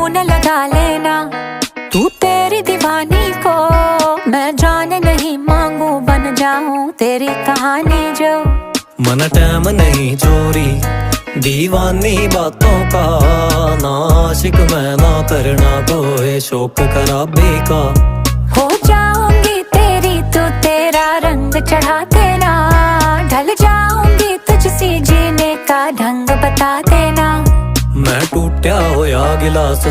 न लगा लेना। तू तेरी दीवानी को मैं जान नहीं मांगू, बन जाऊं तेरी कहानी जो। मन टाइम नहीं चोरी दीवानी बातों का, नाशिक मैं ना करना कोई शौक खराबी का। हो जाऊंगी तेरी तो तेरा रंग चढ़ा देना, ढल जाऊंगी तुझसे जीने का ढंग बता देना। मैं टूटा होया गिलास